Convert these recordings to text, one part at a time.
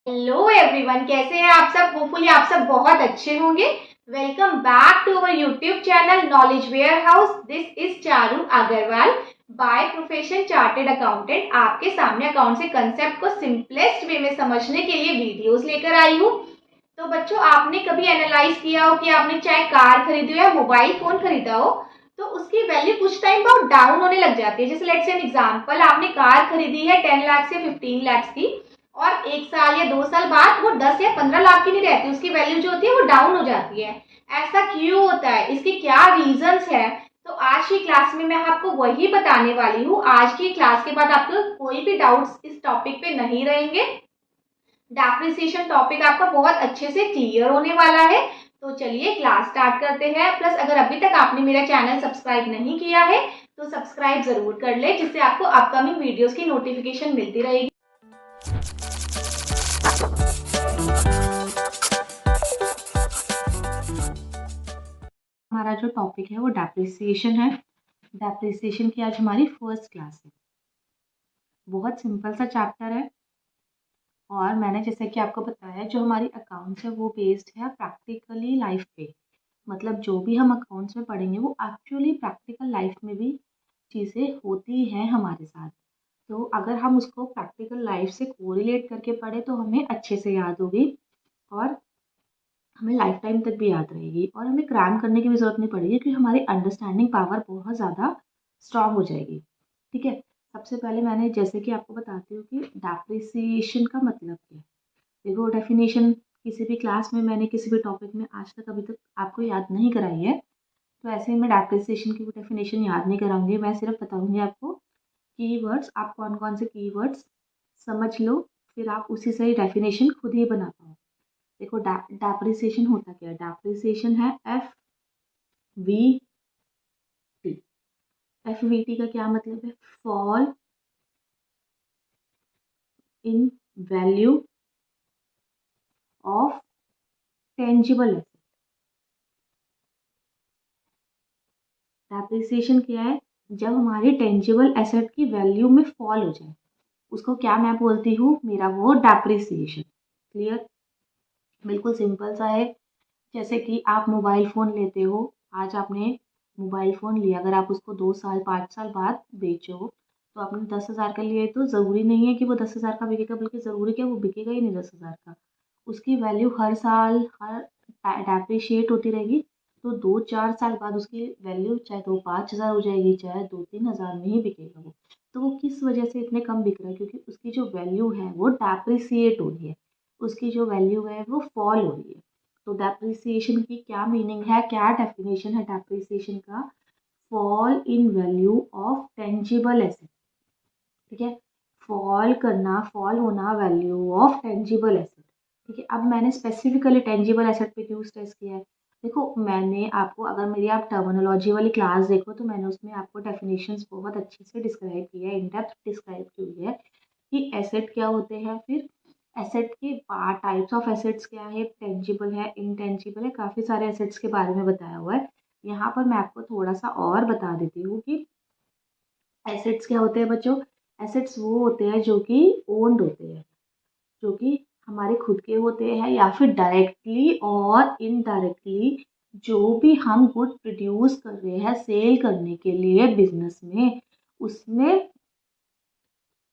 Hello everyone, कैसे हैं आप सब। होपफुली आप सब बहुत अच्छे होंगे। Welcome back to our YouTube channel knowledge warehouse. This is Charu Agarwal, by profession chartered accountant. आपके सामने अकाउंट से कंसेप्ट को सिंपलेस्ट वे में समझने के लिए वीडियोस लेकर आई हूँ। तो बच्चों, आपने कभी एनालाइज किया हो कि आपने चाहे कार खरीदी हो या मोबाइल फोन खरीदा हो, तो उसकी वैल्यू कुछ टाइम बाद डाउन होने लग जाती है। जैसे लेट्स से एन एग्जांपल, आपने कार खरीदी है 10 लाख से 15 लाख की, और 1 साल या 2 साल बाद वो 10 या 15 लाख की नहीं रहती, उसकी वैल्यू जो होती है वो डाउन हो जाती है। ऐसा क्यों होता है, इसके क्या रीजंस है, तो आज की क्लास में मैं आपको वही बताने वाली हूँ। आज की क्लास के बाद आपको कोई भी डाउट्स इस टॉपिक पे नहीं रहेंगे। डेप्रिसिएशन टॉपिक आपका बहुत अच्छे से क्लियर होने वाला है। तो चलिए क्लास स्टार्ट करते हैं। प्लस अगर अभी तक आपने मेरा चैनल सब्सक्राइब नहीं किया है तो सब्सक्राइब जरूर कर ले, जिससे आपको अपकमिंग वीडियोस की नोटिफिकेशन मिलती रहेगी। हमारा जो टॉपिक है वो डेप्रिसिएशन है। डेप्रिसिएशन की आज हमारी फर्स्ट क्लास है। बहुत सिंपल सा चैप्टर है, और मैंने जैसे कि आपको बताया, जो हमारी अकाउंट्स है वो बेस्ड है प्रैक्टिकली लाइफ पे। मतलब जो भी हम अकाउंट्स में पढ़ेंगे वो एक्चुअली प्रैक्टिकल लाइफ में भी चीज़ें होती हैं हमारे साथ। तो अगर हम उसको प्रैक्टिकल लाइफ से कोरिलेट करके पढ़े तो हमें अच्छे से याद होगी, और हमें लाइफ टाइम तक भी याद रहेगी, और हमें क्रैम करने की भी ज़रूरत नहीं पड़ेगी, क्योंकि हमारी अंडरस्टैंडिंग पावर बहुत ज़्यादा स्ट्रांग हो जाएगी। ठीक है। सबसे पहले मैंने जैसे कि आपको बताती हूँ कि डेप्रिसिएशन का मतलब क्या है। देखो, डेफिनेशन किसी भी क्लास में मैंने किसी भी टॉपिक में आज तक अभी तक आपको याद नहीं कराई है, तो ऐसे ही मैं डेप्रिसिएशन की डेफिनेशन याद नहीं कराऊंगी। मैं सिर्फ बताऊंगी आपको कीवर्ड्स, आप कौन कौन से कीवर्ड्स समझ लो, फिर आप उसी से ही डेफिनेशन खुद ही बना पाओ। देखो, डेप्रिसिएशन होता क्या है। डेप्रिसिएशन है FVT। FVT का क्या मतलब है? Fall in value of tangible asset. Depreciation क्या है? जब हमारी टेंजिबल एसेट की वैल्यू में फॉल हो जाए, उसको क्या मैं बोलती हूँ, मेरा वो डेप्रिसिएशन। क्लियर? बिल्कुल सिंपल सा है। जैसे कि आप मोबाइल फ़ोन लेते हो, आज आपने मोबाइल फ़ोन लिया, अगर आप उसको 2 साल 5 साल बाद बेचो, तो आपने 10,000 का लिया है, तो ज़रूरी नहीं है कि वो 10,000 का बिकेगा, बल्कि ज़रूरी क्या, वो बिकेगा ही नहीं 10,000 का। उसकी वैल्यू हर साल हर डेप्रिशिएट होती रहेगी। तो 2-4 साल बाद उसकी वैल्यू चाहे तो 5,000 हो जाएगी, चाहे 2-3 हज़ार में ही बिकेगा वो। तो वो किस वजह से इतने कम बिक रहा है? क्योंकि उसकी जो वैल्यू है वो डेप्रिसिएट हो रही है, उसकी जो वैल्यू है वो फॉल हो रही है। तो डेप्रिसिएशन की क्या मीनिंग है, क्या डेफिनेशन है डेप्रिसिएशन का? Fall in value of tangible asset. ठीक है। फॉल करना, फॉल होना वैल्यू ऑफ टेंजिबल एसेट। ठीक है। अब मैंने स्पेसिफिकली टेंजिबल एसेट पे क्यों स्ट्रेस किया है? देखो, मैंने आपको, अगर मेरी आप टर्मिनोलॉजी वाली क्लास देखो, तो मैंने उसमें आपको डेफिनेशंस बहुत अच्छे से डिस्क्राइब किया है, इन डेप्थ डिस्क्राइब की हुई है कि एसेट क्या होते हैं, फिर एसेट के टाइप्स ऑफ एसेट्स क्या है, टेंजिबल है, इनटेंजिबल है, काफ़ी सारे एसेट्स के बारे में बताया हुआ है। यहाँ पर मैं आपको थोड़ा सा और बता देती हूँ कि एसेट्स क्या होते हैं बच्चों। एसेट्स वो होते हैं जो कि ओन्ड होते हैं, जो कि हमारे खुद के होते हैं, या फिर डायरेक्टली और इनडायरेक्टली जो भी हम गुड प्रोड्यूस कर रहे हैं सेल करने के लिए बिजनेस में, उसमें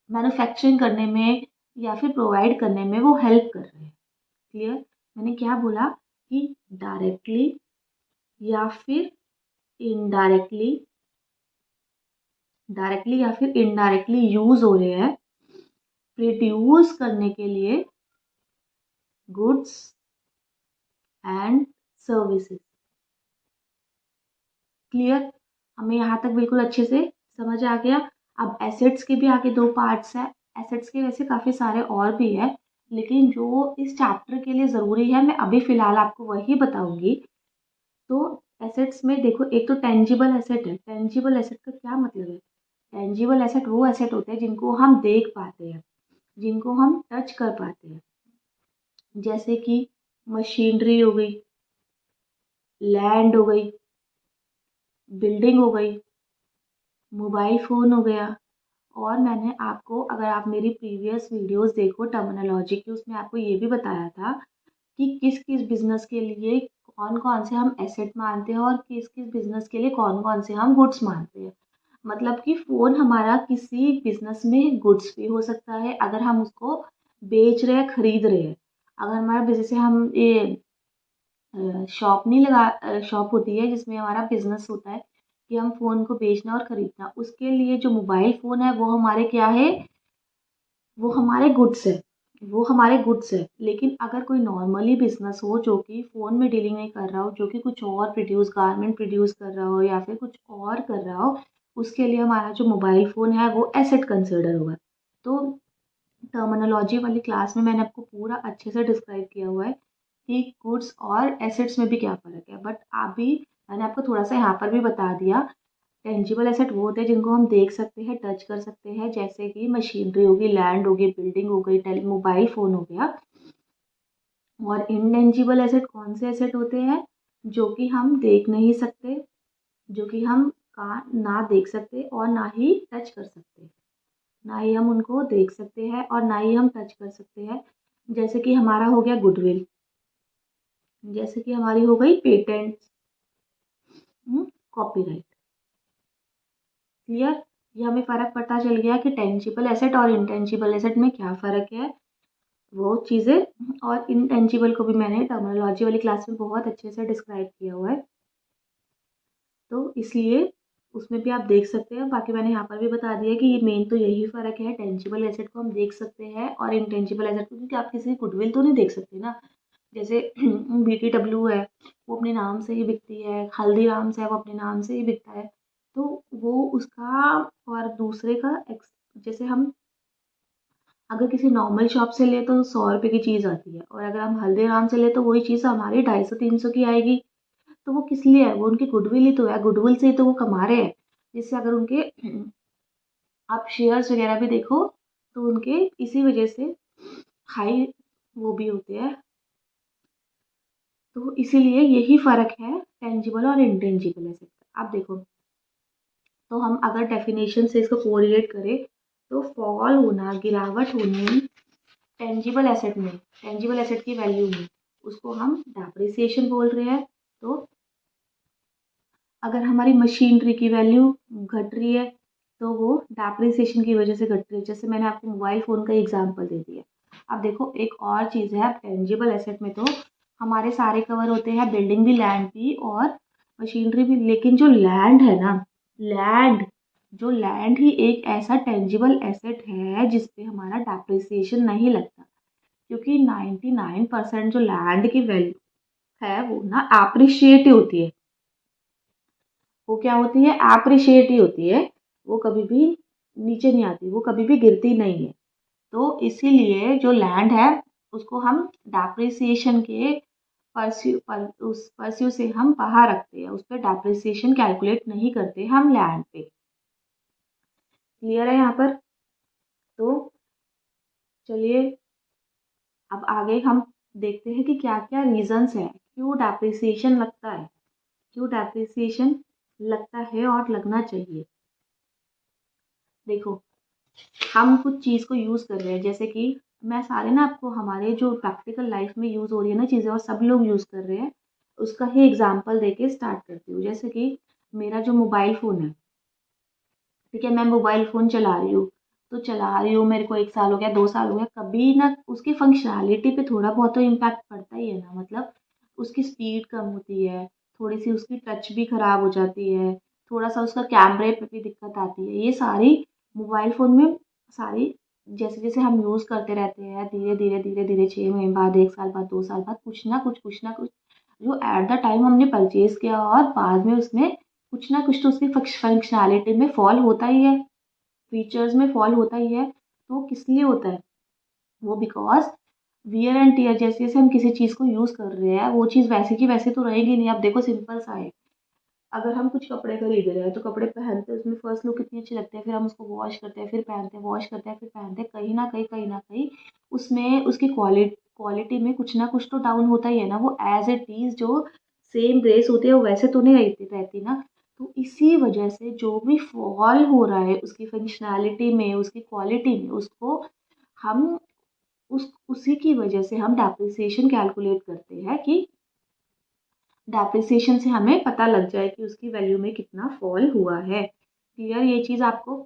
मैन्युफैक्चरिंग करने में या फिर प्रोवाइड करने में वो हेल्प कर रहे हैं। क्लियर? मैंने क्या बोला कि डायरेक्टली या फिर इनडायरेक्टली, डायरेक्टली या फिर इनडायरेक्टली यूज हो रहे हैं प्रोड्यूस करने के लिए गुड्स एंड सर्विसेज। क्लियर? हमें यहाँ तक बिल्कुल अच्छे से समझ आ गया। अब एसेट्स के भी आगे दो पार्ट्स हैं। एसेट्स के वैसे काफ़ी सारे और भी है, लेकिन जो इस चैप्टर के लिए ज़रूरी है मैं अभी फ़िलहाल आपको वही बताऊंगी। तो एसेट्स में देखो, एक तो टेंजिबल एसेट है। टेंजिबल एसेट का क्या मतलब है? टेंजिबल एसेट वो एसेट होते हैं जिनको हम देख पाते हैं, जिनको हम टच कर पाते हैं। जैसे कि मशीनरी हो गई, लैंड हो गई, बिल्डिंग हो गई, मोबाइल फ़ोन हो गया, और मैंने आपको, अगर आप मेरी प्रीवियस वीडियोस देखो टर्मिनोलॉजी की, उसमें आपको ये भी बताया था कि किस किस बिजनेस के लिए कौन कौन से हम एसेट मानते हैं और किस किस बिजनेस के लिए कौन कौन से हम गुड्स मानते हैं। मतलब कि फ़ोन हमारा किसी बिजनेस में गुड्स भी हो सकता है, अगर हम उसको बेच रहे हैं, खरीद रहे हैं। अगर हमारा बिजनेस है, हम ये शॉप नहीं लगा, शॉप होती है जिसमें हमारा बिजनेस होता है कि हम फ़ोन को बेचना और खरीदना, उसके लिए जो मोबाइल फ़ोन है वो हमारे क्या है, वो हमारे गुड्स है, वो हमारे गुड्स है। लेकिन अगर कोई नॉर्मली बिजनेस हो जो कि फ़ोन में डीलिंग नहीं कर रहा हो, जो कि कुछ और प्रोड्यूस, गारमेंट प्रोड्यूस कर रहा हो या फिर कुछ और कर रहा हो, उसके लिए हमारा जो मोबाइल फ़ोन है वो एसेट कंसिडर होगा। तो टर्मिनोलॉजी वाली क्लास में मैंने आपको पूरा अच्छे से डिस्क्राइब किया हुआ है कि गुड्स और एसेट्स में भी क्या फ़र्क है। बट अभी मैंने आपको थोड़ा सा यहाँ पर भी बता दिया। टेंजिबल एसेट वो होते हैं जिनको हम देख सकते हैं, टच कर सकते हैं, जैसे कि मशीनरी होगी, लैंड होगी, बिल्डिंग हो गई, मोबाइल फ़ोन हो गया। और इनटेंजिबल एसेट कौन से एसेट होते हैं, जो कि हम देख नहीं सकते, जो कि हम का ना देख सकते और ना ही टच कर सकते। ना ही हम उनको देख सकते हैं और ना ही हम टच कर सकते हैं। जैसे कि हमारा हो गया गुडविल, जैसे कि हमारी हो गई पेटेंट, कॉपीराइट। क्लियर? ये हमें फ़र्क पता चल गया कि टेंजिबल एसेट और इनटेंजिबल एसेट में क्या फ़र्क है, वो चीज़ें। और इनटेंजिबल को भी मैंने टर्मिनोलॉजी वाली क्लास में बहुत अच्छे से डिस्क्राइब किया हुआ है, तो इसलिए उसमें भी आप देख सकते हैं। बाकी मैंने यहाँ पर भी बता दिया कि ये मेन तो यही फ़र्क है, टेंजिबल एसेट को हम देख सकते हैं और इनटेंजिबल एसेट को, क्योंकि आप किसी की गुडविल तो नहीं देख सकते ना। जैसे BTW है, वो अपने नाम से ही बिकती है, हल्दीराम्स है वो अपने नाम से ही बिकता है। तो वो उसका और दूसरे का जैसे हम अगर किसी नॉर्मल शॉप से ले तो 100 रुपये की चीज़ आती है, और अगर हम हल्दीराम से ले तो वही चीज़ हमारी 250-300 की आएगी। तो वो किस लिए है, वो उनकी गुडविल ही तो है, गुडविल से ही तो वो कमा रहे हैं। जिससे अगर उनके आप शेयर्स वगैरह भी देखो तो उनके इसी वजह से हाई वो भी होते हैं। तो इसीलिए यही फ़र्क है टेंजिबल और इनटेंजिबल एसेट का। आप देखो, तो हम अगर डेफिनेशन से इसको कोरिलेट करें तो फॉल होना, गिरावट होनी टेंजिबल एसेट में, टेंजिबल एसेट की वैल्यू में, उसको हम डेप्रिसिएशन बोल रहे हैं। तो अगर हमारी मशीनरी की वैल्यू घट रही है तो वो डेप्रिसिएशन की वजह से घट रही है। जैसे मैंने आपको मोबाइल फ़ोन का एग्जांपल दे दिया। अब देखो एक और चीज़ है, टेंजिबल एसेट में तो हमारे सारे कवर होते हैं, बिल्डिंग भी, लैंड भी और मशीनरी भी। लेकिन जो लैंड है ना, लैंड, जो लैंड ही एक ऐसा टेंजिबल एसेट है जिस पे हमारा डेप्रिसिएशन नहीं लगता, क्योंकि 99% जो लैंड की वैल्यू है वो ना एप्रिशिएट ही होती है। वो क्या होती है, एप्रिशिएट ही होती है। वो कभी भी नीचे नहीं आती, वो कभी भी गिरती नहीं है। तो इसीलिए जो लैंड है उसको हम डेप्रिसिएशन के उस परस्यू से हम बाहर रखते हैं, उस पर डेप्रिसिएशन कैलकुलेट नहीं करते हम लैंड पे। क्लियर है यहाँ पर? तो चलिए अब आगे हम देखते हैं कि क्या क्या रीजंस है क्यों डेप्रिसिएशन लगता है, क्यों डेप्रिसिएशन लगता है और लगना चाहिए। देखो, हम कुछ चीज़ को यूज़ कर रहे हैं, जैसे कि मैं सारे ना आपको हमारे जो प्रैक्टिकल लाइफ में यूज़ हो रही है ना चीज़ें और सब लोग यूज़ कर रहे हैं, उसका ही एग्जांपल देके स्टार्ट करती हूँ। जैसे कि मेरा जो मोबाइल फ़ोन है, ठीक है, मैं मोबाइल फ़ोन चला रही हूँ, तो चला रही हूँ, मेरे को 1 साल हो गया, 2 साल हो गया, कभी ना उसकी फंक्शनैलिटी पे थोड़ा बहुत तो इम्पैक्ट पड़ता ही है ना। मतलब उसकी स्पीड कम होती है, थोड़ी-सी उसकी टच भी खराब हो जाती है, थोड़ा-सा उसका कैमरे पे भी दिक्कत आती है। ये सारी मोबाइल फ़ोन में सारी जैसे-जैसे हम यूज़ करते रहते हैं, धीरे-धीरे, धीरे-धीरे 6 महीने बाद, 1 साल बाद, 2 साल बाद कुछ ना कुछ जो एट द टाइम हमने परचेज़ किया और बाद में उसमें कुछ ना कुछ तो उसकी फंक्शनैलिटी में फ़ॉल होता ही है, फीचर्स में फ़ॉल होता ही है। तो किस लिए होता है? वो बिकॉज़ वियर एंड टियर, जैसे-जैसे हम किसी चीज़ को यूज़ कर रहे हैं, वो चीज़ वैसे की वैसे तो रहेगी नहीं। अब देखो सिंपल सा है, अगर हम कुछ कपड़े खरीद रहे हैं, तो कपड़े पहनते हैं, उसमें फर्स्ट लुक कितनी अच्छी लगती है, फिर हम उसको वॉश करते हैं, फिर पहनते हैं, वॉश करते हैं, फिर पहनते हैं। कहीं न कहीं उसमें उसकी क्वालिटी में कुछ ना कुछ तो डाउन होता ही है ना। वो एज़ इट इज़ जो सेम ड्रेस होती है, वो वैसे तो नहीं रहती रहती ना। तो इसी वजह से जो भी फॉल हो रहा है उसकी फंक्शनैलिटी में, उसकी क्वालिटी में, उसको हम उसी की वजह से हम डेप्रिसिएशन कैलकुलेट करते हैं कि डेप्रिसिएशन से हमें पता लग जाए कि उसकी वैल्यू में कितना फॉल हुआ है। क्लियर ये चीज़ आपको?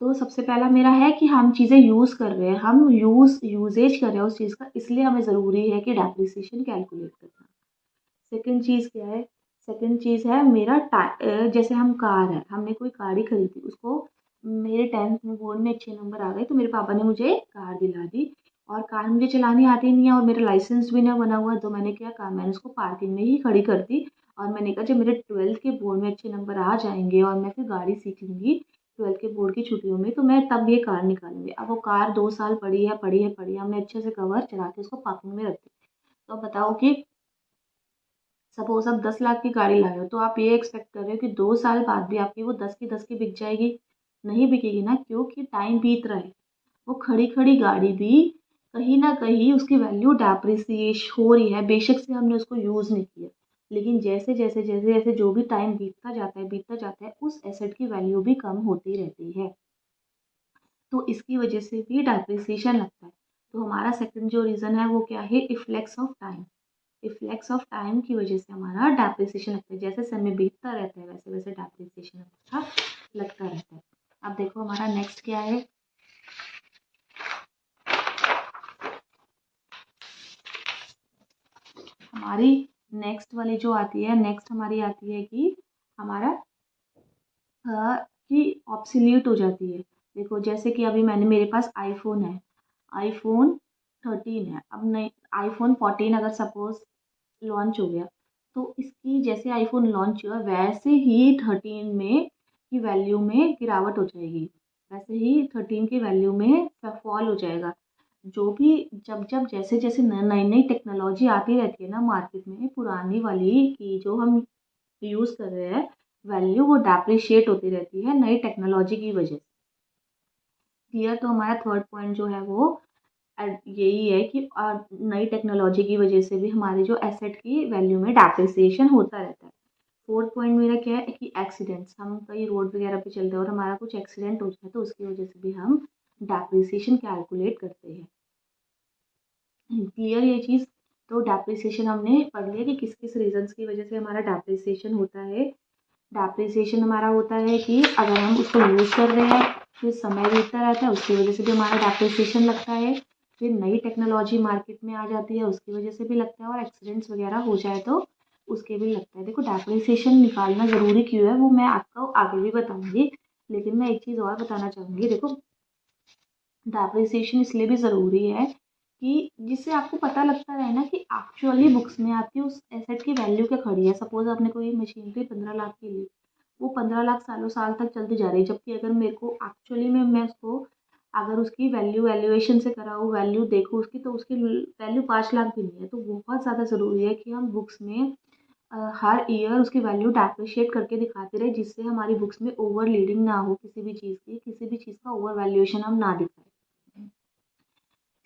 तो सबसे पहला मेरा है कि हम चीज़ें यूज़ कर रहे हैं, हम यूजेज कर रहे हैं उस चीज़ का, इसलिए हमें ज़रूरी है कि डेप्रिसिएशन कैलकुलेट करना। सेकंड चीज़ क्या है? सेकंड चीज़ है मेरा जैसे हम कार है, हमने कोई गाड़ी खरीदी, उसको मेरे 10th में बोर्ड में अच्छे नंबर आ गए तो मेरे पापा ने मुझे कार दिला दी, और कार मुझे चलानी आती नहीं है और मेरा लाइसेंस भी ना बना हुआ है, तो मैंने क्या कहा, मैंने उसको पार्किंग में ही खड़ी कर दी और मैंने कहा जब मेरे 12th के बोर्ड में अच्छे नंबर आ जाएंगे और मैं फिर गाड़ी सीख लूँगी 12th के बोर्ड की छुट्टियों में, तो मैं तब ये कार निकालूंगी। अब वो कार 2 साल पड़ी है, हमने अच्छे से कवर चला के उसको पार्किंग में रख दी। तो अब बताओ कि सपोज आप 10 लाख की गाड़ी लाए हो, तो आप ये एक्सपेक्ट कर रहे हो कि 2 साल बाद भी आपकी वो 10 की बिक जाएगी? नहीं बिकेगी ना, क्योंकि टाइम बीत रहा है। वो खड़ी खड़ी गाड़ी भी कहीं ना कहीं उसकी वैल्यू डेप्रिसिएट हो रही है, बेशक से हमने उसको यूज़ नहीं किया, लेकिन जैसे जैसे जो भी टाइम बीतता जाता है उस एसेट की वैल्यू भी कम होती रहती है। तो इसकी वजह से भी डेप्रिसिएशन लगता है। तो हमारा सेकंड जो रीज़न है वो क्या है? इफ्लेक्स ऑफ टाइम। इफ्लेक्स ऑफ टाइम की वजह से हमारा डेप्रिसिएशन लगता है। जैसे समय बीतता रहता है वैसे वैसे डेप्रिसिएशन अच्छा लगता रहता है। अब देखो हमारा नेक्स्ट क्या है? हमारी नेक्स्ट हमारी आती है कि हमारा कि ऑब्सोल्यूट हो जाती है। देखो जैसे कि अभी मेरे पास आईफोन है, आईफोन 13 है, अब नहीं आईफोन 14 अगर सपोज लॉन्च हो गया, तो इसकी जैसे आईफोन लॉन्च हुआ वैसे ही 13 में की वैल्यू में गिरावट हो जाएगी, वैसे ही 13 की वैल्यू में फॉल हो जाएगा। जो भी जब जब जैसे जैसे नई नई टेक्नोलॉजी आती रहती है ना मार्केट में, पुरानी वाली की जो हम यूज़ कर रहे हैं वैल्यू वो डेप्रिशिएट होती रहती है नई टेक्नोलॉजी की वजह से। क्लियर? तो हमारा थर्ड पॉइंट जो है वो यही है कि नई टेक्नोलॉजी की वजह से भी हमारे जो एसेट की वैल्यू में डेप्रिसिएशन होता रहता है। फोर्थ पॉइंट मेरा क्या है कि एक्सीडेंट्स, हम कहीं रोड वगैरह पे चलते हैं और हमारा कुछ एक्सीडेंट हो जाए तो उसकी वजह से भी हम डेप्रिसिएशन कैलकुलेट करते हैं। क्लियर ये चीज़? तो डेप्रिसिएशन हमने पढ़ लिया कि किस किस रीजंस की वजह से हमारा डेप्रिसिएशन होता है। डेप्रिसिएशन हमारा होता है कि अगर हम उसको यूज़ कर रहे हैं फिर समय बीतता रहता है उसकी वजह से भी हमारा डेप्रिसिएशन लगता है, फिर नई टेक्नोलॉजी मार्केट में आ जाती है उसकी वजह से भी लगता है, और एक्सीडेंट्स वगैरह हो जाए तो उसके भी लगता है। देखो डेप्रिसिएशन निकालना ज़रूरी क्यों है वो मैं आपको आगे भी बताऊँगी, लेकिन मैं एक चीज़ और बताना चाहूँगी। देखो डेप्रिसिएशन इसलिए भी ज़रूरी है कि जिससे आपको पता लगता रहे ना कि एक्चुअली बुक्स में आपकी उस एसेट की वैल्यू क्या खड़ी है। सपोज आपने कोई मशीनरी 15 लाख की ली, वो 15 लाख सालों साल तक चलती जा रही है, जबकि अगर मेरे को एक्चुअली में मैं उसको अगर उसकी वैल्यूएशन से कराऊँ, वैल्यू देखूँ उसकी, तो उसकी वैल्यू 5 लाख भी नहीं है। तो बहुत ज़्यादा ज़रूरी है कि हम बुक्स में हर ईयर उसकी वैल्यू डेप्रिशिएट करके दिखाते रहे, जिससे हमारी बुक्स में ओवर लीडिंग ना हो किसी भी चीज़ की, किसी भी चीज़ का ओवर वैल्यूएशन हम ना दिखाएं।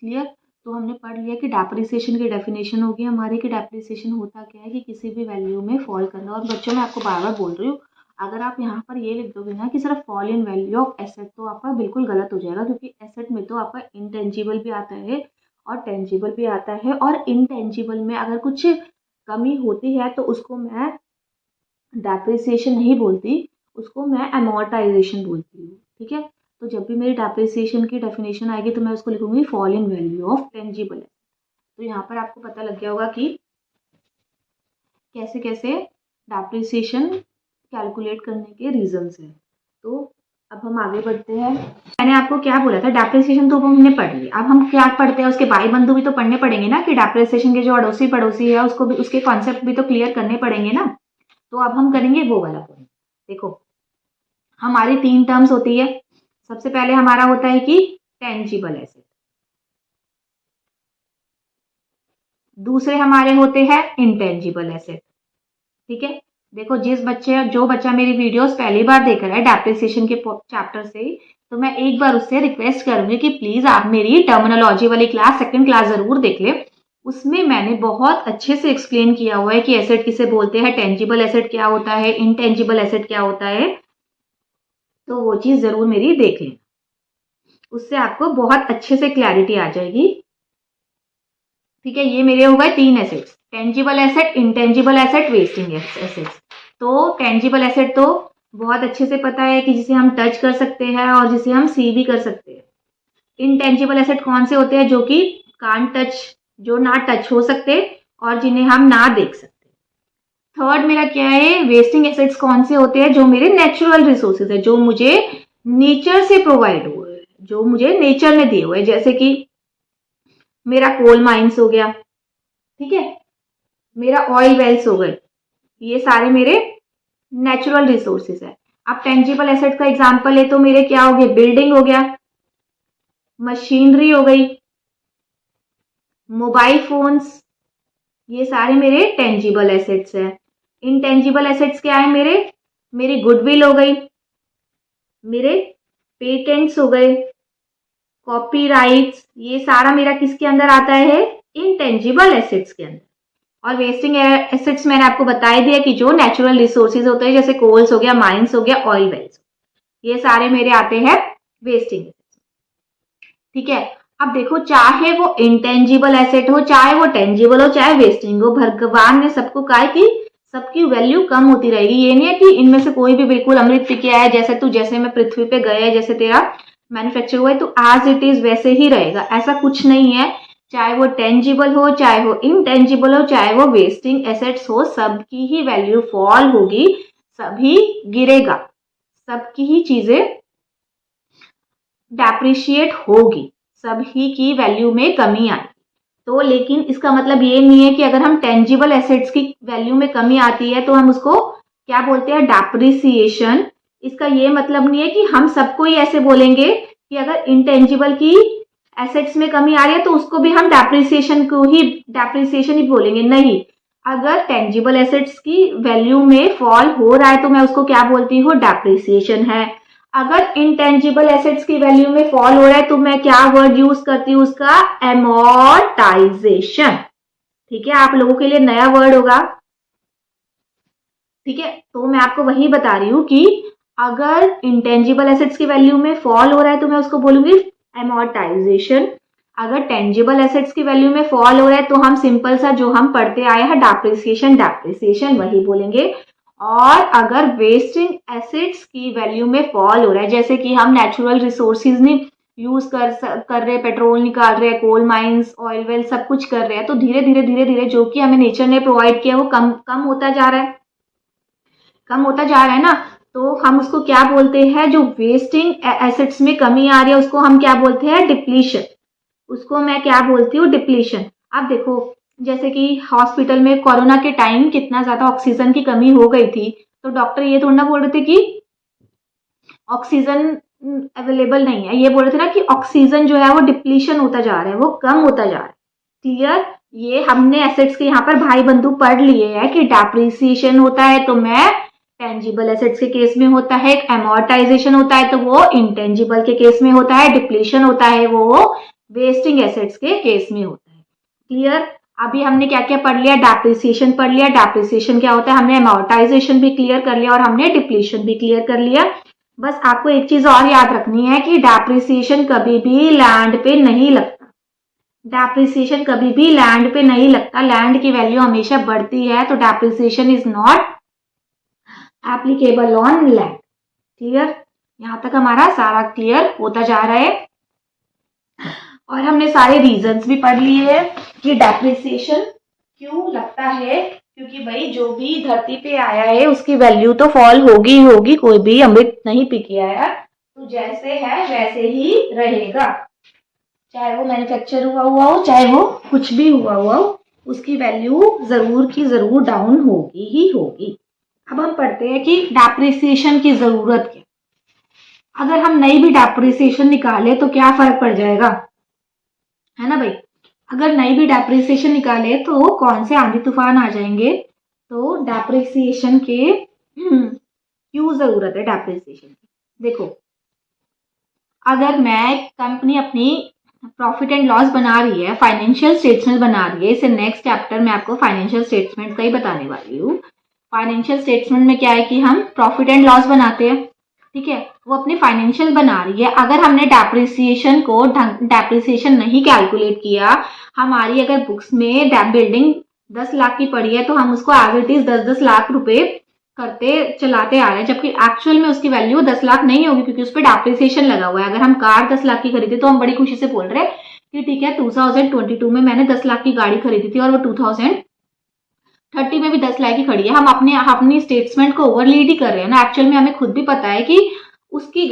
क्लियर? तो हमने पढ़ लिया कि डेप्रिसिएशन की डेफिनेशन होगी हमारी कि डेप्रिसिएशन होता क्या है कि किसी भी वैल्यू में फॉल करना। और बच्चों मैं आपको बार बार बोल रही हूँ, अगर आप यहाँ पर ये लिख दोगे ना कि सिर्फ fall in value of asset, तो आपका बिल्कुल गलत हो जाएगा, क्योंकि एसेट में तो आपका इंटेंजिबल भी आता है और टेंजिबल भी आता है, और इंटेंजिबल में अगर कुछ कमी होती है तो उसको मैं डेप्रिसिएशन नहीं बोलती, उसको मैं अमोर्टाइजेशन बोलती हूँ। ठीक है? तो जब भी मेरी डेप्रिसिएशन की डेफिनेशन आएगी तो मैं उसको लिखूंगी fall in value of tangible asset. तो यहाँ पर आपको पता लग गया होगा कि कैसे कैसे डेप्रिसिएशन कैलकुलेट करने के रीजंस हैं। तो अब हम आगे बढ़ते हैं। मैंने आपको क्या बोला था, डेप्रिसिएशन तो हमने पढ़ लिया, अब हम क्या पढ़ते हैं उसके भाई बंधु भी तो पढ़ने पड़ेंगे ना, कि डेप्रिसिएशन के जो अड़ोसी पड़ोसी है उसको भी उसके कॉन्सेप्ट भी तो क्लियर करने पड़ेंगे ना। तो अब हम करेंगे वो वाला पॉइंट। देखो हमारी 3 टर्म्स होती है। सबसे पहले हमारा होता है कि टेंजिबल एसेट, दूसरे हमारे होते हैं इंटेंजिबल एसेट। ठीक है? देखो जो बच्चा मेरी वीडियोस पहली बार देख रहा है डेप्रिसिएशन के चैप्टर से, तो मैं एक बार उससे रिक्वेस्ट करूंगी कि प्लीज आप मेरी टर्मिनोलॉजी वाली क्लास सेकंड क्लास जरूर देख ले, उसमें मैंने बहुत अच्छे से एक्सप्लेन किया हुआ है कि एसेट किसे बोलते हैं, टेंजिबल एसेट क्या होता है, इनटेंजिबल एसेट क्या होता है। तो वो चीज जरूर मेरी देख लें, उससे आपको बहुत अच्छे से क्लैरिटी आ जाएगी। ठीक है, ये मेरे हो गए 3 assets, tangible asset, intangible asset, wasting assets. तो टेंजिबल एसेट तो बहुत अच्छे से पता है कि जिसे हम टच कर सकते हैं और जिसे हम सी भी कर सकते हैं। इनटेंजिबल एसेट कौन से होते हैं, जो कि कांट टच, जो ना टच हो सकते और जिन्हें हम ना देख सकते। थर्ड मेरा क्या है, वेस्टिंग एसेट्स कौन से होते हैं, जो मेरे नेचुरल रिसोर्सेज है, जो मुझे नेचर से प्रोवाइड हुए, जो मुझे नेचर ने दिए हुए, जैसे कि मेरा कोल माइंस हो गया, ठीक है, मेरा ऑयल वेल्स हो गए, ये सारे मेरे नेचुरल रिसोर्सेज है। अब टेंजिबल एसेट का एग्जांपल है तो मेरे क्या हो गए, बिल्डिंग हो गया, मशीनरी हो गई, मोबाइल फोन्स, ये सारे मेरे टेंजिबल एसेट्स है। इनटेंजिबल एसेट्स क्या है मेरे, मेरी गुडविल हो गई, मेरे पेटेंट्स हो गए, कॉपीराइट्स, ये सारा मेरा किसके अंदर आता है, इनटेंजिबल एसेट्स के अंदर। और वेस्टिंग एसेट्स मैंने आपको बता ही दिया कि जो नेचुरल रिसोर्सेज होते हैं, जैसे कोल्स हो गया, माइंस हो गया, ऑयल वेल्स, ये सारे मेरे आते हैं वेस्टिंग एसेट्स। ठीक है, अब देखो, चाहे वो इंटेंजिबल एसेट हो, चाहे वो टेंजिबल हो, चाहे वेस्टिंग हो, भगवान ने सबको कहा कि सबकी वैल्यू कम होती रहेगी। ये नहीं है कि इनमें से कोई भी बिल्कुल अमृत पी के आया, जैसे तू, जैसे मैं पृथ्वी पे गया, जैसे तेरा मैन्युफैक्चर हुआ है तो एज इट इज वैसे ही रहेगा, ऐसा कुछ नहीं है। चाहे वो टेंजिबल हो, चाहे वो इनटेंजिबल हो, चाहे वो वेस्टिंग एसेट्स हो, सबकी ही वैल्यू फॉल होगी, सभी गिरेगा, सबकी ही चीजें डेप्रिशिएट होगी, सभी की वैल्यू में कमी आएगी। तो लेकिन इसका मतलब ये नहीं है कि अगर हम टेंजिबल एसेट्स की वैल्यू में कमी आती है तो हम उसको क्या बोलते हैं, डेप्रिसिएशन। इसका ये मतलब नहीं है कि हम सबको ही ऐसे बोलेंगे कि अगर इंटेंजिबल की एसेट्स में कमी आ रही है तो उसको भी हम डेप्रिसिएशन ही बोलेंगे, नहीं। अगर टेंजिबल एसेट्स की वैल्यू में फॉल हो रहा है तो मैं उसको क्या बोलती हूँ, डेप्रिसिएशन है। अगर इंटेंजिबल एसेट्स की वैल्यू में फॉल हो रहा है तो मैं क्या वर्ड यूज करती हूँ उसका, एमोर्टाइजेशन। ठीक है, आप लोगों के लिए नया वर्ड होगा। ठीक है, तो मैं आपको वही बता रही हूँ कि अगर इंटेंजिबल एसेट्स की वैल्यू में फॉल हो रहा है तो मैं उसको बोलूंगी एमोर्टाइजेशन। अगर टेंजिबल एसेट्स की वैल्यू में फॉल हो रहा है तो हम सिंपल सा जो हम पढ़ते आए हैं, डेप्रिसिएशन, डेप्रिसिएशन वही बोलेंगे। और अगर वेस्टिंग एसेट्स की वैल्यू में फॉल हो रहा है, जैसे कि हम नेचुरल रिसोर्सेज नहीं यूज कर रहे, पेट्रोल निकाल रहे हैं, कोल माइंस, ऑयल वेल सब कुछ कर रहे हैं, तो धीरे धीरे धीरे धीरे जो कि हमें नेचर ने प्रोवाइड किया वो कम कम होता जा रहा है, कम होता जा रहा है ना। तो हम उसको क्या बोलते हैं, जो वेस्टिंग एसेट्स में कमी आ रही है उसको हम क्या बोलते हैं, डिप्लीशन। उसको मैं क्या बोलती हूँ, डिप्लीशन। अब देखो, जैसे कि हॉस्पिटल में कोरोना के टाइम कितना ज्यादा ऑक्सीजन की कमी हो गई थी, तो डॉक्टर ये थोड़ा ना बोल रहे थे कि ऑक्सीजन अवेलेबल नहीं है, ये बोल रहे थे ना कि ऑक्सीजन जो है वो डिप्लीशन होता जा रहा है, वो कम होता जा रहा है। क्लियर, ये हमने एसेट्स के यहाँ पर भाई बंधु पढ़ लिए हैं कि डेप्रिसिएशन होता है तो मैं टेंजिबल एसेट्स के केस में होता है, एमोर्टाइजेशन होता है तो वो इंटेंजिबल के केस में होता है, डिप्लीशन होता है वो वेस्टिंग एसेट्स के केस में होता है। क्लियर, अभी हमने क्या क्या पढ़ लिया, डेप्रिसिएशन पढ़ लिया, डेप्रिसिएशन क्या होता है, हमने एमोर्टाइजेशन भी क्लियर कर लिया और हमने डिप्लीशन भी क्लियर कर लिया। बस आपको एक चीज और याद रखनी है कि डेप्रिसिएशन कभी भी लैंड पे नहीं लगता, डेप्रिसिएशन कभी भी लैंड पे नहीं लगता, लैंड की वैल्यू हमेशा बढ़ती है, तो depreciation is not applicable on land. Clear, यहां तक हमारा सारा क्लियर होता जा रहा है। और हमने सारे रीजंस भी पढ़ लिए हैं कि डेप्रिसिएशन क्यों लगता है, क्योंकि भाई जो भी धरती पे आया है उसकी वैल्यू तो फॉल होगी ही होगी, कोई भी अमृत नहीं पी के आया, तो जैसे है वैसे ही रहेगा, चाहे वो मैन्युफैक्चर हुआ हुआ हो, चाहे वो कुछ भी हुआ हुआ हो, उसकी वैल्यू जरूर की जरूर डाउन होगी ही होगी। अब हम पढ़ते हैं कि डेप्रिसिएशन की जरूरत क्या, अगर हम नई भी डेप्रिसिएशन निकाले तो क्या फर्क पड़ जाएगा, है ना भाई। अगर नई भी डेप्रिसिएशन निकाले तो कौन से आंधी तूफान आ जाएंगे, तो डेप्रिसिएशन के क्यों जरूरत है डेप्रिसिएशन की। देखो, अगर मैं कंपनी अपनी प्रॉफिट एंड लॉस बना रही है, फाइनेंशियल स्टेटमेंट बना रही है, इसे नेक्स्ट चैप्टर में आपको फाइनेंशियल स्टेटमेंट का ही बताने वाली हूँ। फाइनेंशियल स्टेटमेंट में क्या है कि हम प्रॉफिट एंड लॉस बनाते हैं, ठीक है, वो अपनी फाइनेंशियल बना रही है। अगर हमने डेप्रिसिएशन नहीं कैलकुलेट किया, हमारी अगर बुक्स में बिल्डिंग 10 लाख की पड़ी है तो हम उसको एज इट इज 10-10 लाख रुपए करते चलाते आ रहे हैं, जबकि एक्चुअल में उसकी वैल्यू 10 लाख नहीं होगी क्योंकि उस पर डेप्रिसिएशन लगा हुआ है। अगर हम कार 10 लाख की खरीदे तो हम बड़ी खुशी से बोल रहे हैं कि ठीक है 2022 में मैंने 10 लाख की गाड़ी खरीदी थी और वो 2030 में भी 10 लाख की खड़ी है। हम अपनी स्टेटमेंट को ओवरलीड ही कर रहे हैं ना। एक्चुअल में हमें खुद भी पता है कि उसकी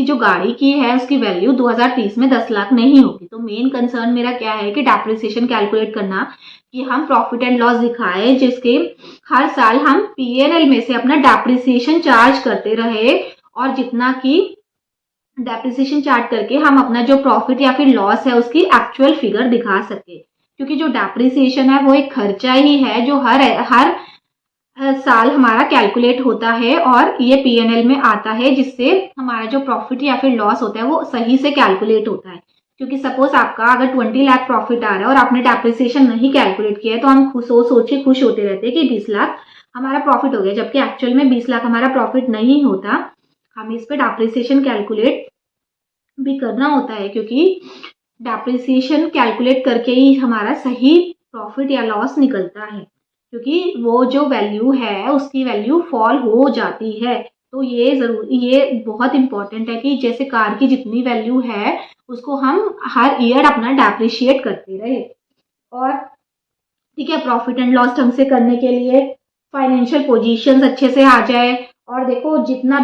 जो गाड़ी की है उसकी वैल्यू 2030 में 10 लाख नहीं होगी। तो मेन कंसर्न मेरा क्या है कि डेप्रिसिएशन कैलकुलेट करना, कि हम प्रॉफिट एंड लॉस दिखाए जिसके हर साल हम पीएनएल में से अपना डेप्रिसिएशन चार्ज करते रहे, और जितना की डेप्रिसिएशन चार्ट करके हम अपना जो प्रॉफिट या फिर लॉस है उसकी एक्चुअल फिगर दिखा सके। क्योंकि जो डेप्रिसिएशन है वो एक खर्चा ही है जो हर साल हमारा कैलकुलेट होता है और ये पीएनएल में आता है, जिससे हमारा जो प्रॉफिट या फिर लॉस होता है वो सही से कैलकुलेट होता है। क्योंकि सपोज आपका अगर 20 लाख प्रॉफिट आ रहा है और आपने डेप्रिसिएशन नहीं कैलकुलेट किया है तो हम सोच के खुश होते रहते हैं कि 20 लाख हमारा प्रॉफिट हो गया, जबकि एक्चुअल में 20 लाख हमारा प्रॉफिट नहीं होता। हमें इस पर डेप्रिसिएशन कैलकुलेट भी करना होता है, क्योंकि डेप्रिसिएशन कैलकुलेट करके ही हमारा सही प्रॉफिट या लॉस निकलता है, क्योंकि वो जो वैल्यू है उसकी वैल्यू फॉल हो जाती है। तो ये बहुत इंपॉर्टेंट है कि जैसे कार की जितनी वैल्यू है उसको हम हर ईयर अपना डेप्रिशिएट करते रहे। और ठीक है, प्रॉफिट एंड लॉस ढंग से करने के लिए फाइनेंशियल पोजीशंस अच्छे से आ जाए, और देखो जितना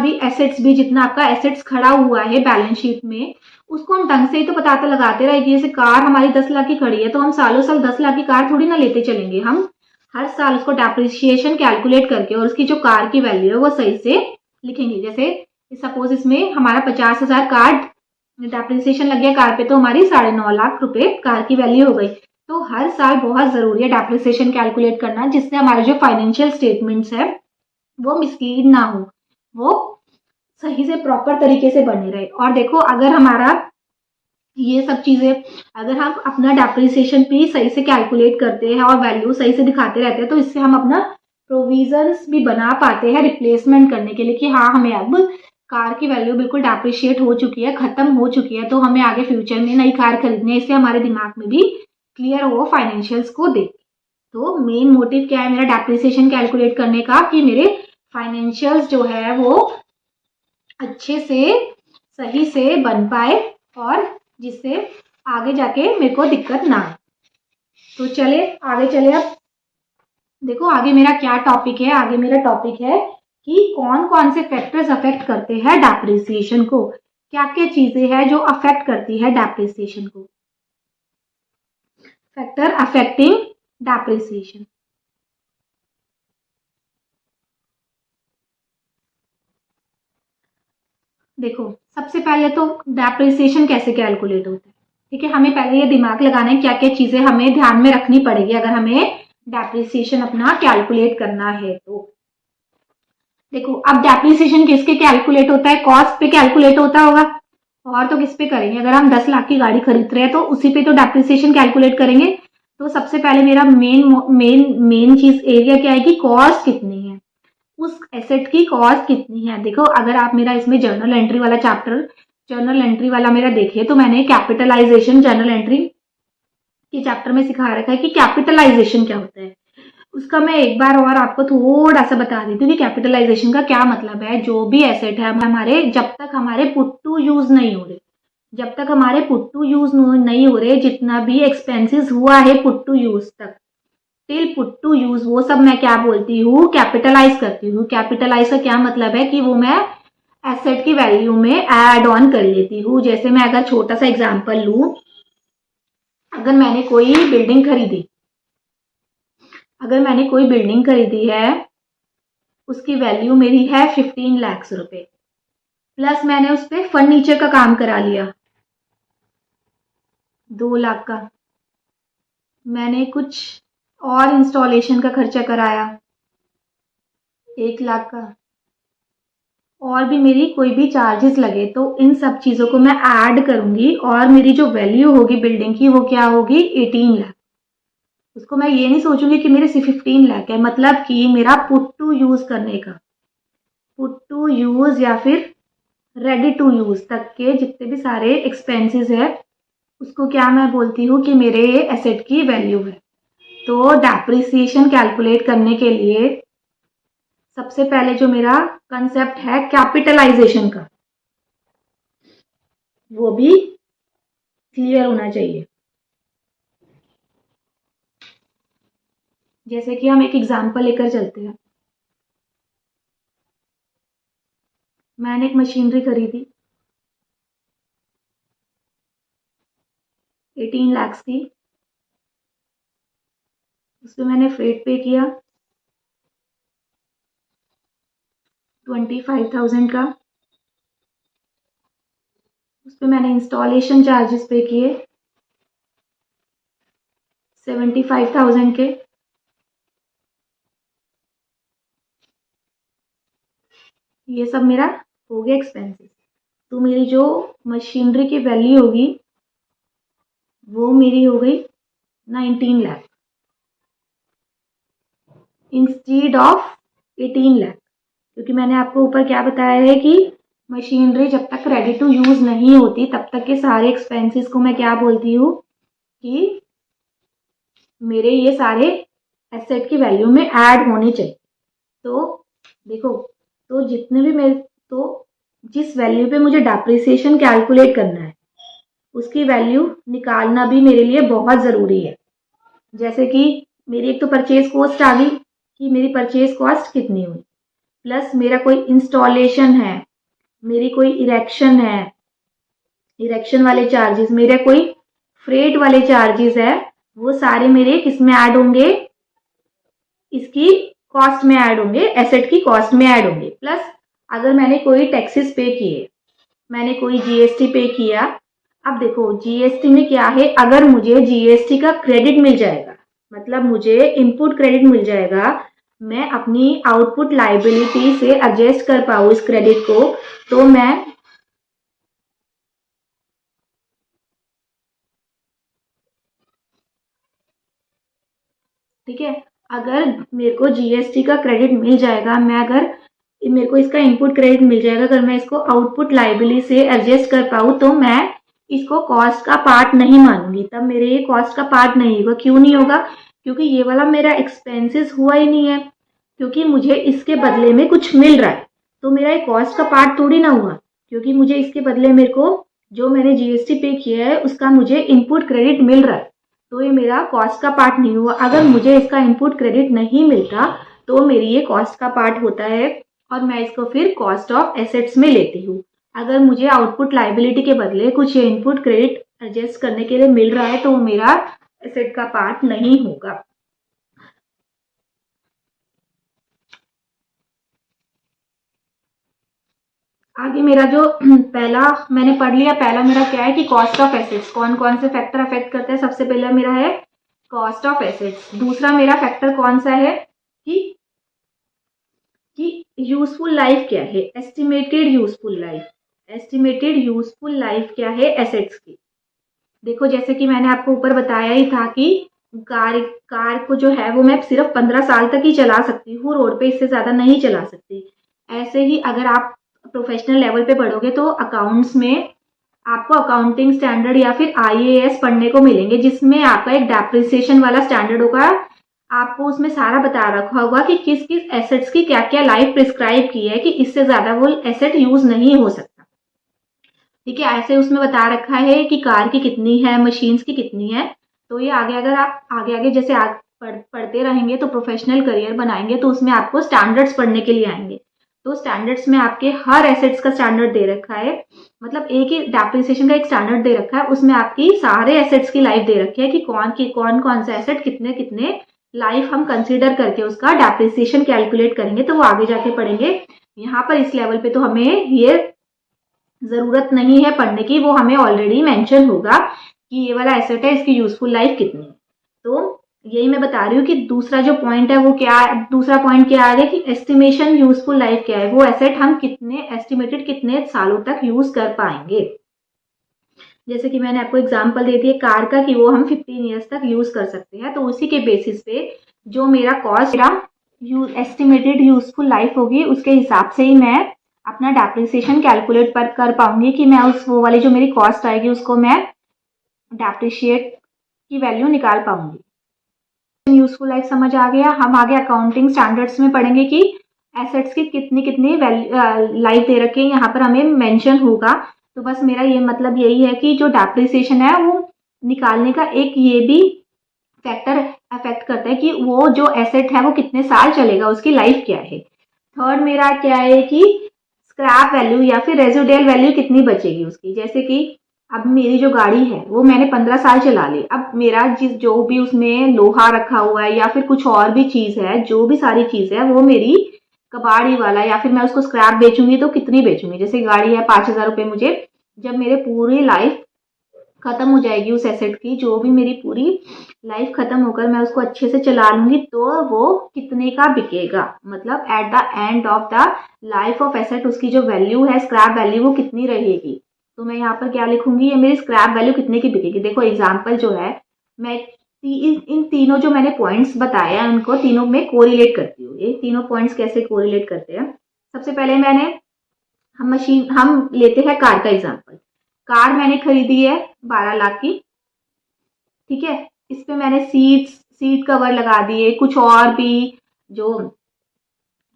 आपका एसेट्स खड़ा हुआ है बैलेंस शीट में उसको हम ढंग से ही तो पता लगाते रहे कि जैसे कार हमारी 10 लाख की खड़ी है तो हम सालों साल 10 लाख की कार थोड़ी ना लेते चलेंगे। हम हर साल उसको डेप्रिसिएशन कैलकुलेट करके और उसकी जो कार की वैल्यू है वो सही से लिखेंगे। जैसे सपोज इसमें हमारा 50,000 कार डेप्रिसिएशन लग गया कार पे, तो हमारी 9.5 लाख रुपए कार की वैल्यू हो गई। तो हर साल बहुत जरूरी है डेप्रिसिएशन कैलकुलेट करना, जिससे हमारे जो फाइनेंशियल स्टेटमेंट्स है वो मिसलीड ना हो, वो सही से प्रॉपर तरीके से बने रहे। और देखो अगर हमारा ये सब चीजें, अगर हम अपना डेप्रिसिएशन भी सही से कैलकुलेट करते हैं और वैल्यू सही से दिखाते रहते हैं तो इससे हम अपना प्रोविजंस भी बना पाते हैं रिप्लेसमेंट करने के लिए, कि हाँ हमें अब कार की वैल्यू बिल्कुल डेप्रिशिएट हो चुकी है, खत्म हो चुकी है, तो हमें आगे फ्यूचर में नई कार खरीदनी है। इससे हमारे दिमाग में भी क्लियर हो फाइनेंशियल्स को देख। तो मेन मोटिव क्या है मेरा डेप्रिसिएशन कैलकुलेट करने का, कि मेरे फाइनेंशियल्स जो है वो अच्छे से सही से बन पाए और जिससे आगे जाके मेरे को दिक्कत ना आए। तो चले आगे चले। अब देखो आगे मेरा क्या टॉपिक है। आगे मेरा टॉपिक है कि कौन कौन से फैक्टर्स अफेक्ट करते हैं डेप्रिसिएशन को, क्या क्या चीजें हैं जो अफेक्ट करती है डेप्रिसिएशन को। Factor affecting depreciation. देखो सबसे पहले तो डेप्रिसिएशन कैसे कैलकुलेट होता है, ठीक है, हमें पहले ये दिमाग लगाना है क्या क्या चीजें हमें ध्यान में रखनी पड़ेगी अगर हमें डेप्रिसिएशन अपना कैलकुलेट करना है। तो देखो अब डेप्रिसिएशन किसके कैलकुलेट होता है, कॉस्ट पे कैलकुलेट होता होगा, और तो किस पे करेंगे। अगर हम 10 लाख की गाड़ी खरीद रहे हैं तो उसी पे तो डेप्रिसिएशन कैलकुलेट करेंगे। तो सबसे पहले मेरा मेन चीज एरिया क्या है कि कॉस्ट कितनी है, उस एसेट की कॉस्ट कितनी है। देखो अगर आप मेरा इसमें जर्नल एंट्री वाला मेरा देखे तो मैंने कैपिटलाइजेशन जर्नल एंट्री के चैप्टर में सिखा रखा है कि कैपिटलाइजेशन क्या होता है। उसका मैं एक बार और आपको थोड़ा सा बता देती हूँ कि कैपिटलाइजेशन का क्या मतलब है। जो भी एसेट है हमारे, जब तक हमारे पुट टू यूज नहीं हो रहे, जितना भी एक्सपेंसेस हुआ है पुट टू यूज तक, टिल पुट टू यूज, वो सब मैं क्या बोलती हूँ, कैपिटलाइज करती हूँ। कैपिटलाइज का क्या मतलब है कि वो मैं एसेट की वैल्यू में ऐड ऑन कर लेती हूँ। जैसे मैं अगर छोटा सा एग्जांपल लूँ, अगर मैंने कोई बिल्डिंग खरीदी है, उसकी वैल्यू मेरी है 15 लाख रुपए, प्लस मैंने उस पर फर्नीचर का काम करा लिया 2 लाख का, मैंने कुछ और इंस्टॉलेशन का खर्चा कराया 1 लाख का, और भी मेरी कोई भी चार्जेस लगे तो इन सब चीज़ों को मैं ऐड करूंगी और मेरी जो वैल्यू होगी बिल्डिंग की वो क्या होगी 18 लाख। उसको मैं ये नहीं सोचूंगी कि मेरे सिर्फ 15 लाख है, मतलब कि मेरा पुट टू यूज करने का, पुट टू यूज या फिर रेडी टू यूज तक के जितने भी सारे एक्सपेंसेस है उसको क्या मैं बोलती हूँ कि मेरे एसेट की वैल्यू है। तो डेप्रिसिएशन कैलकुलेट करने के लिए सबसे पहले जो मेरा कंसेप्ट है कैपिटलाइजेशन का वो भी क्लियर होना चाहिए। जैसे कि हम एक एग्जांपल लेकर चलते हैं। मैंने एक मशीनरी खरीदी 18 लाख की, उस पर मैंने फ्रेट पे किया 25,000 का, उस पर मैंने इंस्टॉलेशन चार्जेस पे किए 75,000 के। ये सब मेरा हो गया एक्सपेंसेस। तो मेरी जो मशीनरी की वैल्यू होगी वो मेरी हो गई 19 लाख इंस्टीड ऑफ 18 लाख, क्योंकि मैंने आपको ऊपर क्या बताया है कि मशीनरी जब तक रेडी टू यूज नहीं होती तब तक के सारे एक्सपेंसेस को मैं क्या बोलती हूँ कि मेरे ये सारे एसेट की वैल्यू में ऐड होने चाहिए। तो देखो, तो जितने भी मेरे, तो जिस वैल्यू पे मुझे डेप्रिसिएशन कैलकुलेट करना है उसकी वैल्यू निकालना भी मेरे लिए बहुत ज़रूरी है। जैसे कि मेरी एक तो परचेज कॉस्ट आ गई कि मेरी परचेज कॉस्ट कितनी हुई, प्लस मेरा कोई इंस्टॉलेशन है, मेरी कोई इरेक्शन है, इरेक्शन वाले चार्जेस, मेरे कोई फ्रेट वाले चार्जेस है, वो सारे मेरे किस में ऐड होंगे, इसकी कॉस्ट में ऐड होंगे, एसेट की कॉस्ट में ऐड होंगे। प्लस अगर मैंने कोई टैक्सेस पे किए, मैंने कोई जीएसटी पे किया, अब देखो जीएसटी में क्या है, अगर मुझे जीएसटी का क्रेडिट मिल जाएगा, मतलब मुझे इनपुट क्रेडिट मिल जाएगा, मैं अपनी आउटपुट लाइबिलिटी से एडजस्ट कर पाऊँ इस क्रेडिट को, तो मैं ठीक है, अगर मेरे को जीएसटी का क्रेडिट मिल जाएगा, मैं अगर मेरे को इसका इनपुट क्रेडिट मिल जाएगा, अगर मैं इसको आउटपुट लाइबिलिटी से एडजस्ट कर पाऊँ तो मैं इसको कॉस्ट का पार्ट नहीं मानूंगी, तब मेरे ये कॉस्ट का पार्ट नहीं होगा। क्यों नहीं होगा? क्योंकि ये वाला मेरा एक्सपेंसेस हुआ ही नहीं है, क्योंकि मुझे इसके बदले में कुछ मिल रहा है, तो मेरा ये कॉस्ट का पार्ट थोड़ी ना हुआ, क्योंकि मुझे इसके बदले मेरे को जो मैंने जीएसटी पे किया है उसका मुझे इनपुट क्रेडिट मिल रहा है, तो ये मेरा कॉस्ट का पार्ट नहीं हुआ। अगर मुझे इसका इनपुट क्रेडिट नहीं मिलता तो मेरी ये कॉस्ट का पार्ट होता है और मैं इसको फिर कॉस्ट ऑफ एसेट्स में लेती हूँ। अगर मुझे आउटपुट लाइबिलिटी के बदले कुछ इनपुट क्रेडिट एडजस्ट करने के लिए मिल रहा है तो वो मेरा एसेट का पार्ट नहीं होगा। आगे मेरा जो पहला मैंने पढ़ लिया, पहला मेरा क्या है कि कॉस्ट ऑफ एसेट्स, कौन कौन से फैक्टर अफेक्ट करते हैं। सबसे पहला मेरा है कॉस्ट ऑफ एसेट्स। दूसरा मेरा फैक्टर कौन सा है कि यूजफुल लाइफ क्या है, estimated useful life, estimated useful life क्या है एसेट्स की। देखो जैसे कि मैंने आपको ऊपर बताया ही था कि कार कार को जो है वो मैं सिर्फ 15 साल तक ही चला सकती हूँ, रोड पे इससे ज़्यादा नहीं चला सकती। ऐसे ही अगर आप प्रोफेशनल लेवल पे पढ़ोगे तो अकाउंट्स में आपको अकाउंटिंग स्टैंडर्ड या फिर आईएएस पढ़ने को मिलेंगे, जिसमें आपका एक डेप्रिसिएशन वाला स्टैंडर्ड होगा। आपको उसमें सारा बता रखा होगा कि किस किस एसेट्स की क्या क्या लाइफ प्रिस्क्राइब की है कि इससे ज़्यादा वो एसेट यूज नहीं हो सकता। ठीक है, ऐसे उसमें बता रखा है कि कार की कितनी है, मशीन्स की कितनी है। तो ये आगे अगर आप आगे आगे जैसे पढ़ते रहेंगे तो प्रोफेशनल करियर बनाएंगे तो उसमें आपको स्टैंडर्ड्स पढ़ने के लिए आएंगे। तो स्टैंडर्ड्स में आपके हर एसेट्स का स्टैंडर्ड दे रखा है, मतलब एक ही डेप्रिसिएशन का एक स्टैंडर्ड दे रखा है, उसमें आपकी सारे एसेट्स की लाइफ दे रखी है कि कौन कौन सा एसेट कितने कितने लाइफ हम कंसीडर करके उसका डेप्रिसिएशन कैलकुलेट करेंगे, तो वो आगे जाके पढ़ेंगे। यहाँ पर इस लेवल पे तो हमें ये जरूरत नहीं है पढ़ने की, वो हमें ऑलरेडी मेंशन होगा कि ये वाला एसेट है, इसकी यूजफुल लाइफ कितनी है। तो यही मैं बता रही हूँ कि दूसरा जो पॉइंट है वो क्या, दूसरा पॉइंट क्या आ गया कि एस्टिमेशन यूजफुल लाइफ क्या है, वो एसेट हम कितने एस्टिमेटेड कितने सालों तक यूज कर पाएंगे। जैसे कि मैंने आपको एग्जांपल दे दिया कार का कि वो हम 15 ईयर्स तक यूज कर सकते हैं, तो उसी के बेसिस पे जो मेरा कॉस्ट, मेरा एस्टिमेटेड यूजफुल लाइफ होगी, उसके हिसाब से ही मैं अपना डेप्रिसिएशन कैलकुलेट कर पाऊंगी कि मैं उस वो वाली जो मेरी कॉस्ट आएगी उसको मैं डेप्रिशिएट की वैल्यू निकाल पाऊंगी। यूजफुल लाइफ समझ आ गया। हम आगे अकाउंटिंग स्टैंडर्ड्स में पढ़ेंगे कि एसेट्स की कितनी कितनी लाइफ दे रखी है, यहाँ पर हमें मेंशन होगा। तो बस मेरा ये मतलब यही है कि जो डेप्रिसिएशन है वो निकालने का एक ये भी फैक्टर अफेक्ट करता है कि वो जो एसेट है वो कितने साल चलेगा, उसकी लाइफ क्या है। थर्ड मेरा क्या है कि स्क्रैप वैल्यू या फिर रेजिडुअल वैल्यू कितनी बचेगी उसकी। जैसे कि अब मेरी जो गाड़ी है वो मैंने 15 साल चला ली, अब मेरा जो भी उसमें लोहा रखा हुआ है या फिर कुछ और भी चीज है, जो भी सारी चीज है वो मेरी कबाड़ी वाला, या फिर मैं उसको स्क्रैप बेचूंगी तो कितनी बेचूंगी। जैसे गाड़ी है 5,000 रुपये, मुझे जब मेरे पूरी लाइफ खत्म हो जाएगी उस एसेट की, जो भी मेरी पूरी लाइफ खत्म होकर मैं उसको अच्छे से चला लूंगी, तो वो कितने का बिकेगा, मतलब at the end of the life of asset उसकी जो वैल्यू है, स्क्रैप वैल्यू, वो कितनी रहेगी। तो मैं यहाँ पर क्या लिखूंगी, ये मेरी स्क्रैप वैल्यू कितने की बिकेगी। देखो एग्जाम्पल जो है, मैं इन तीनों जो मैंने पॉइंट्स बताए हैं उनको तीनों में कोरिलेट करती हूँ। ये तीनों पॉइंट्स कैसे कोरिलेट करते हैं, सबसे पहले हम लेते हैं कार का एग्जाम्पल। कार मैंने खरीदी है 12 लाख की, ठीक है। इस पे मैंने सीट कवर लगा दिए, कुछ और भी जो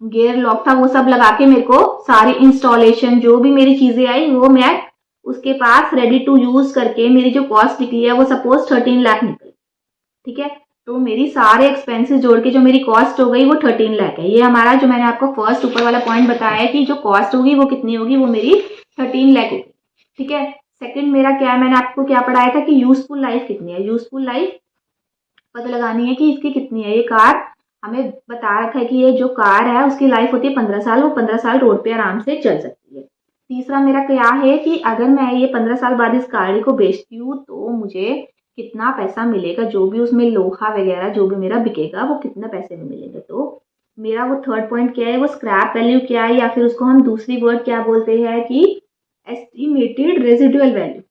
गियर लॉक था वो सब लगा के मेरे को सारी इंस्टॉलेशन जो भी मेरी चीजें आई वो मैं उसके पास रेडी टू यूज करके मेरी जो कॉस्ट निकली है वो सपोज 13 लाख निकली, ठीक है। तो मेरी सारे एक्सपेंसेस जोड़ के जो मेरी कॉस्ट हो गई वो 13 लाख है। ये हमारा जो मैंने आपको फर्स्ट ऊपर वाला पॉइंट बताया है कि जो कॉस्ट होगी वो कितनी होगी, वो मेरी 13 लाख होगी, ठीक है। सेकंड मेरा क्या है, मैंने आपको क्या पढ़ाया था कि यूजफुल लाइफ कितनी है। यूजफुल लाइफ पता लगानी है कि इसकी कितनी है। ये कार हमें बता रखा है कि ये जो कार है उसकी लाइफ होती है 15 साल, वो 15 साल रोड पे आराम से चल सकती है। तीसरा मेरा क्या है कि अगर मैं ये 15 साल बाद इस गाड़ी को बेचती हूँ तो मुझे कितना पैसा मिलेगा, जो भी उसमें लोहा वगैरह जो भी मेरा बिकेगा वो कितना पैसे में मिलेगा। तो मेरा वो थर्ड पॉइंट क्या है, वो स्क्रैप वैल्यू क्या है, या फिर उसको हम दूसरी वर्ड क्या बोलते हैं कि estimated residual value.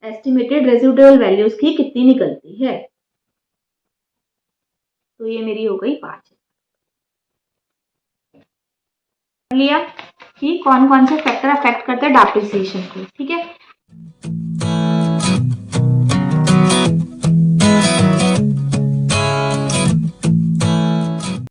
Estimated residual value उसकी कितनी निकलती है। तो ये मेरी हो गई 5 लिया कि कौन कौन से फैक्टर अफेक्ट करते हैं डेप्रिसिएशन को, ठीक।